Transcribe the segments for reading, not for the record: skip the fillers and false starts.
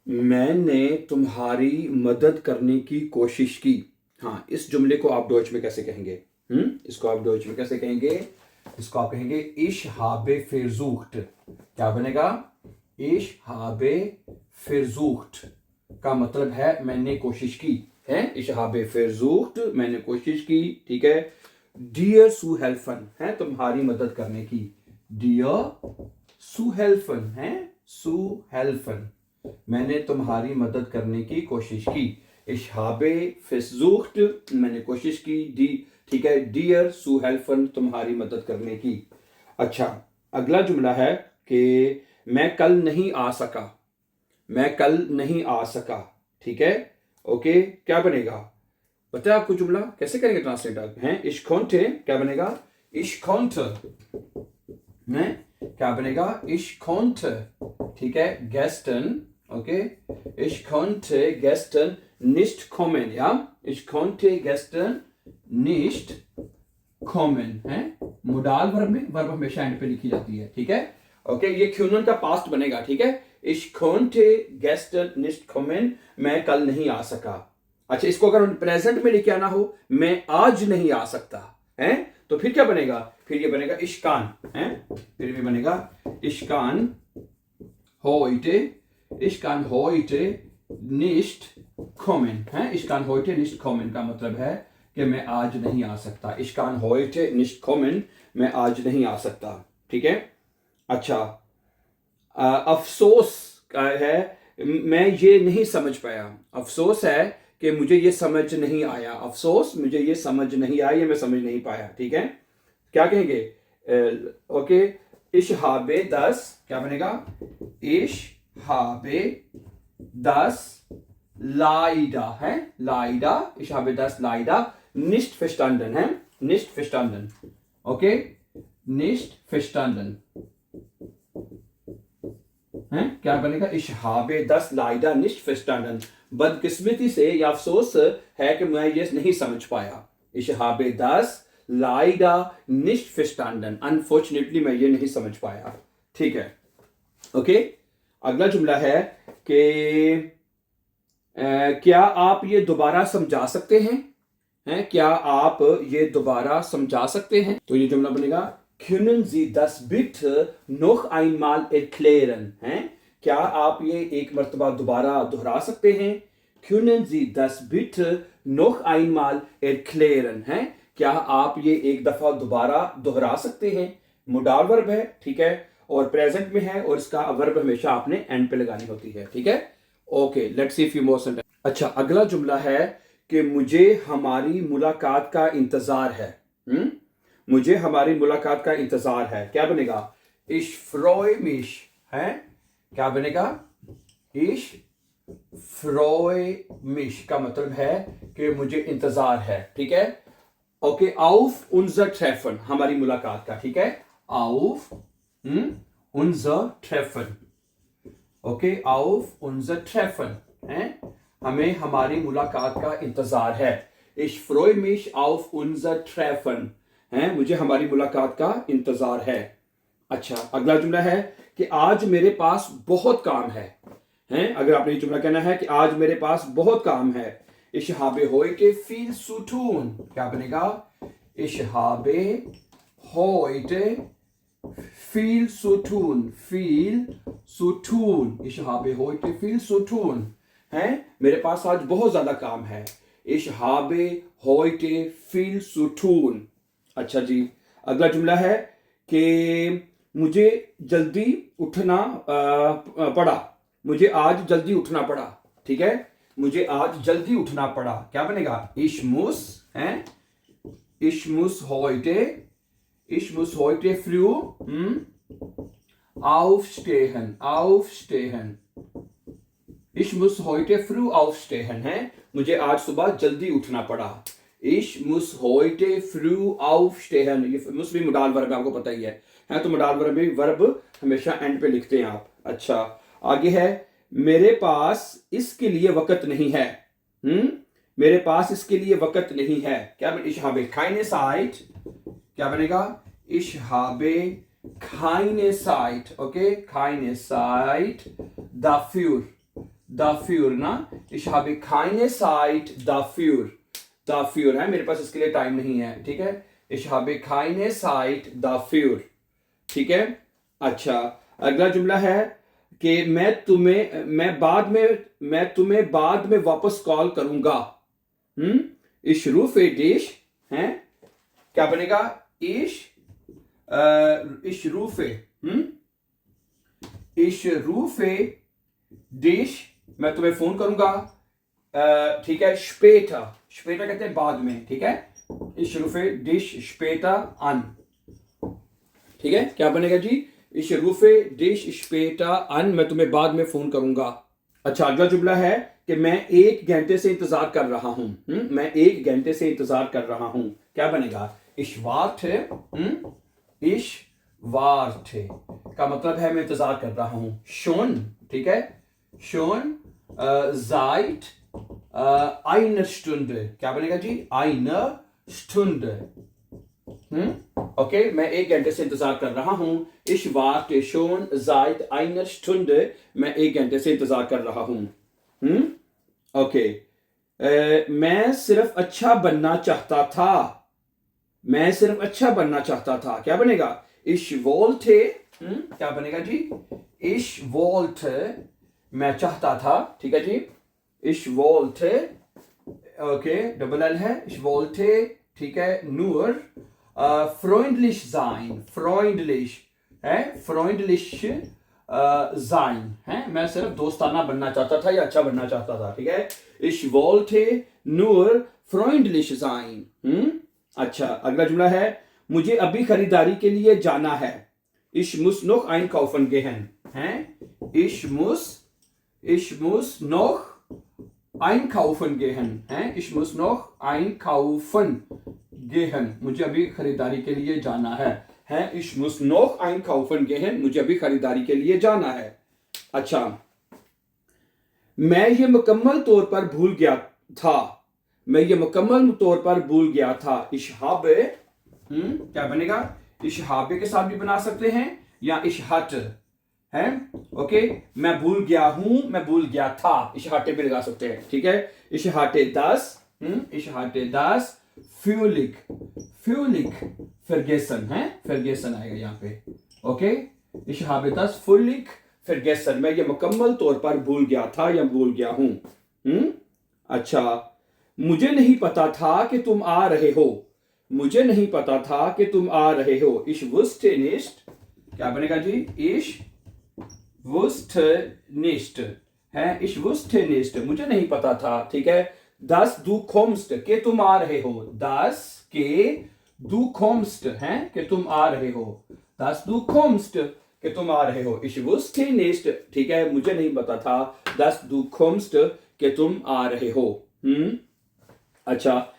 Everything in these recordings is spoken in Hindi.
मैंने तुम्हारी मदद करने की कोशिश की। हाँ, इस जुमले को आप डॉच में कैसे कहेंगे? इसको आप डॉच में कैसे कहेंगे? इसको आप कहेंगे इश habe versucht। क्या बनेगा? इश habe versucht का मतलब है मैंने कोशिश की है। इश habe versucht मैंने कोशिश की, ठीक है। डियर zu helfen है तुम्हारी मदद करने की। डियर zu helfen है, zu helfen मैंने तुम्हारी मदद करने की कोशिश की। Ich habe versucht मैंने कोशिश की। डी, ठीक है। डियर zu helfen तुम्हारी मदद करने की। अच्छा, अगला जुमला है कि मैं कल नहीं आ सका। मैं कल नहीं आ सका, ठीक है। ओके, क्या बनेगा? पता है आपको जुमला कैसे करेंगे ट्रांसलेट आप? हैं ich konnte, क्या बनेगा? ich konnte हैं, क्या बनेगा? ich konnte, ठीक है। gestern, okay. ich konnte gestern nicht kommen, ja। ich konnte gestern nicht kommen है। मोडाल वर्ब में वर्ब हमेशा एंड पे लिखी जाती है, ठीक है। ओके, ये क्यूनन का पास्ट बनेगा, ठीक है। ich konnte gestern nicht kommen मैं कल नहीं आ सका। अच्छा, इसको अगर प्रेजेंट में लेके आना हो, मैं आज नहीं आ सकता है, तो फिर क्या बनेगा? फिर ये बनेगा इश्कान है। फिर भी बनेगा इश्कान heute, ich kann heute nicht kommen है। ich kann heute nicht kommen का मतलब है कि मैं आज नहीं आ सकता। ich kann heute nicht kommen मैं आज नहीं आ सकता, ठीक है। अच्छा, अफसोस है मैं ये नहीं समझ पाया। अफसोस है कि मुझे ये समझ नहीं आया। अफसोस मुझे ये समझ नहीं आया, ये मैं समझ नहीं पाया, ठीक है। क्या कहेंगे? ओके, ich habe das, क्या बनेगा? ich habe das leider है, leider, ich habe das leider nicht verstanden है, nicht verstanden, okay. nicht verstanden है, क्या बनेगा? ich habe das leider nicht verstanden बदकिस्मती से या अफसोस है कि मैं ये नहीं समझ पाया। ich habe das leider nicht verstanden unfortunately मैं ये नहीं समझ पाया, ठीक है। ओके, अगला जुमला है कि क्या आप ये दोबारा समझा सकते हैं? क्या आप ये दोबारा समझा सकते हैं? तो ये जुमला बनेगा Können Sie das bitte noch einmal erklären हैं? क्या आप ये एक मर्तबा दोबारा दोहरा सकते हैं? Können Sie das bitte noch einmal erklären हैं? क्या आप ये एक दफा दोबारा दोहरा सकते हैं? मोडाल वर्ब है, ठीक है, और प्रेजेंट में है, और इसका वर्ब हमेशा आपने एंड पे लगानी होती है, ठीक है। Okay, let's see few more sentence. अच्छा, अगला जुमला है कि मुझे हमारी मुलाकात का इंतजार है। मुझे हमारी मुलाकात का इंतजार है, क्या बनेगा? Ich freue mich है, क्या बनेगा? Ich freue mich का मतलब है कि मुझे इंतजार है, ठीक है। ओके, auf unser Treffen हमारी मुलाकात का, ठीक है। auf unser Treffen, okay, auf unser Treffen है, हमें हमारी मुलाकात का इंतजार है। Ich freue mich auf unser Treffen है, मुझे हमारी मुलाकात का इंतजार है। अच्छा, अगला जुमला है कि आज मेरे पास बहुत काम है। अगर आपने ये जुमला कहना है कि आज मेरे पास बहुत काम है, ich habe heute viel zu tun, क्या बनेगा? ich habe heute viel zu tun, viel zu tun, ich habe heute viel zu tun है, मेरे पास आज बहुत ज्यादा काम है। ich habe heute viel zu tun। अच्छा जी, अगला जुमला है कि मुझे जल्दी उठना पड़ा। मुझे आज जल्दी उठना पड़ा, ठीक है। मुझे आज जल्दी उठना पड़ा, क्या बनेगा? ich muss है, ich muss heute früh aufstehen, aufstehen। ich muss heute früh aufstehen है, मुझे आज सुबह जल्दी उठना पड़ा। ich muss heute früh aufstehen, ये muss भी मोडाल वर्ब आपको पता ही है, तो मोडाल वर्ब भी वर्ब हमेशा एंड पे लिखते हैं आप। अच्छा, आगे है मेरे पास इसके लिए वक्त नहीं है। मेरे पास इसके लिए वक्त नहीं है, क्या बनेगा? ich habe keine Zeit, क्या बनेगा? ich habe keine Zeit, okay, keine Zeit dafür, dafür ना, ich habe keine Zeit dafür है, मेरे पास इसके लिए टाइम नहीं है, ठीक है, ich habe keine Zeit dafür, ठीक है। अच्छा, अगला जुमला है कि मैं तुम्हें बाद में वापस कॉल करूंगा। ich rufe dich है, क्या बनेगा, ich rufe dich, मैं तुम्हें फोन करूंगा, ठीक है, später कहते हैं बाद में, ठीक है, ich rufe dich später an, ठीक है, क्या बनेगा जी, ich rufe dich später an, मैं तुम्हें बाद में फोन करूंगा। अच्छा, अगला जुमला है कि मैं 1 घंटे से इंतजार कर रहा हूं, मैं 1 घंटे से इंतजार कर रहा हूं, क्या बनेगा, ich warte का मतलब है मैं इंतजार कर रहा हूं, schon, ठीक है, schon seit einer Stunde, क्या बनेगा जी, eine Stunde, ओके, मैं 1 घंटे से इंतजार कर रहा हूं, ich warte schon seit einer Stunde, मैं 1 घंटे से इंतजार कर रहा हूं, ओके, मैं सिर्फ अच्छा बनना चाहता था, मैं सिर्फ अच्छा बनना चाहता था, क्या बनेगा, ich wollte, क्या बनेगा जी, ich wollte, मैं चाहता था, ठीक है जी, ich wollte, okay, double L है, ich wollte, ठीक है, nur freundlich sein, freundlich है, freundlich sein है, मैं सिर्फ दोस्ताना बनना चाहता था या अच्छा बनना चाहता था, ठीक है, ich wollte nur freundlich sein। अच्छा, अगला जुमला है, मुझे अभी खरीदारी के लिए जाना है, ich muss noch einkaufen gehen है, ich muss noch einkaufen gehen है, ich muss noch einkaufen gehen, मुझे अभी खरीदारी के लिए जाना है, ich muss noch einkaufen gehen, मुझे अभी खरीदारी के लिए जाना है। अच्छा, मैं ये मुकम्मल तौर पर भूल गया था, मैं ये मुकम्मल तौर पर भूल गया था, ich habe, क्या बनेगा, ich habe के साथ भी बना सकते हैं या ich hatte है, ओके, मैं भूल गया हूं, मैं भूल गया था, ich hatte भी लगा सकते हैं, ठीक है, ich hatte das völlig vergessen है, vergessen आएगा यहाँ पे, okay, ich habe das völlig vergessen, मैं ये मुकम्मल तौर पर भूल गया था या भूल गया हूं। अच्छा, मुझे नहीं पता था कि तुम आ रहे हो, मुझे नहीं पता था कि तुम आ रहे हो, ich wusste nicht, क्या बनेगा जी, ich wusste nicht है, ich wusste nicht, मुझे नहीं पता था, ठीक है, dass du kommst, के तुम आ रहे हो, dass के du kommst है, कि तुम आ रहे हो, dass du kommst, कि तुम आ रहे हो, ich wusste nicht, ठीक है, मुझे नहीं पता था, dass du kommst, कि तुम आ रहे हो। अच्छा,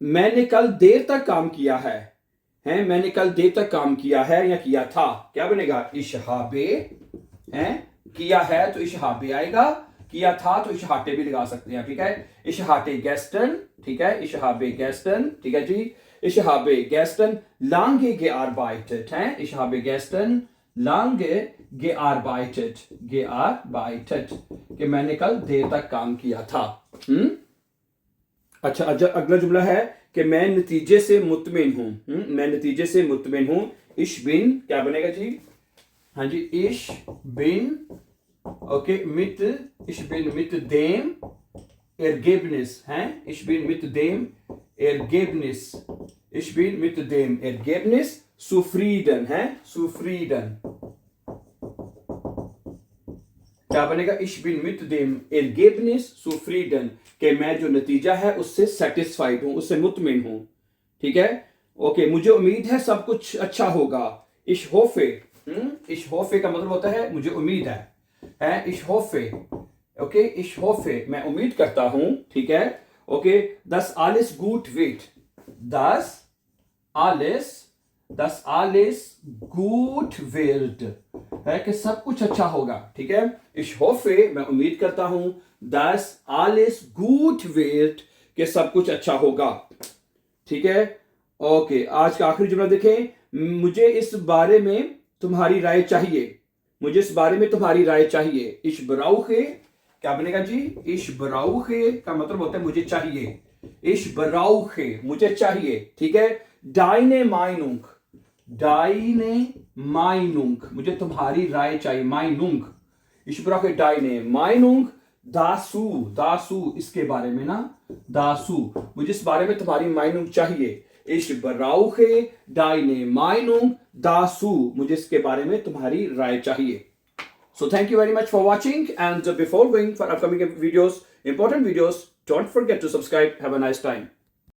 मैंने कल देर तक काम किया है, मैंने कल देर तक काम किया है या किया था, क्या बनेगा, ich habe है, किया है तो ich habe आएगा, किया था तो ich hatte भी लगा सकते हैं, ठीक है, ich hatte gestern, ठीक है, ich habe gestern, ठीक है जी, ich habe gestern lange gearbeitet है, ich habe gestern lange gearbeitet कि मैंने कल देर तक काम किया था। अच्छा, अगला जुमला है कि मैं नतीजे से मुतमिन हूं, मैं नतीजे से मुतमिन हूं, ich bin, क्या बनेगा जी, हाँ जी, ich bin, okay, ich bin mit dem Ergebnis है, ich bin mit dem Ergebnis zufrieden है, zufrieden, क्या बनेगा, ich bin mit dem Ergebnis zufrieden, कि मैं जो नतीजा है उससे सेटिस्फाइड हूं, उससे मुतमिन हूं, ठीक है, ओके, मुझे उम्मीद है सब कुछ अच्छा होगा, ich hoffe का मतलब होता है मुझे उम्मीद है, ich hoffe, okay, ich hoffe, मैं उम्मीद करता हूं, ठीक है, okay, dass alles gut wird, dass alles gut wird है, कि सब कुछ अच्छा होगा, ठीक है, ich hoffe, मैं उम्मीद करता हूं, dass alles gut wird, कि सब कुछ अच्छा होगा, ठीक है, ओके, आज का आखिरी जुमला देखें, मुझे इस बारे में तुम्हारी राय चाहिए, मुझे इस बारे में तुम्हारी राय चाहिए, ich brauche क्या बनेगा जी? इश ब्राउखे का मतलब होता है मुझे चाहिए, इश ब्राउखे मुझे चाहिए, ठीक है। डाइने माइनुंग, डाइने माइनुंग मुझे तुम्हारी राय चाहिए, माइनुंग इश ब्राउखे डाइने माइनुंग दासू, दासू इसके बारे में ना, दासू मुझे इस बारे में तुम्हारी माइनुंग चाहिए। इश ब्राउखे डाइने माइनुंग दासू मुझे इसके बारे में तुम्हारी राय चाहिए। So thank you very much for watching, and before going for upcoming videos, important videos, don't forget to subscribe. Have a nice time.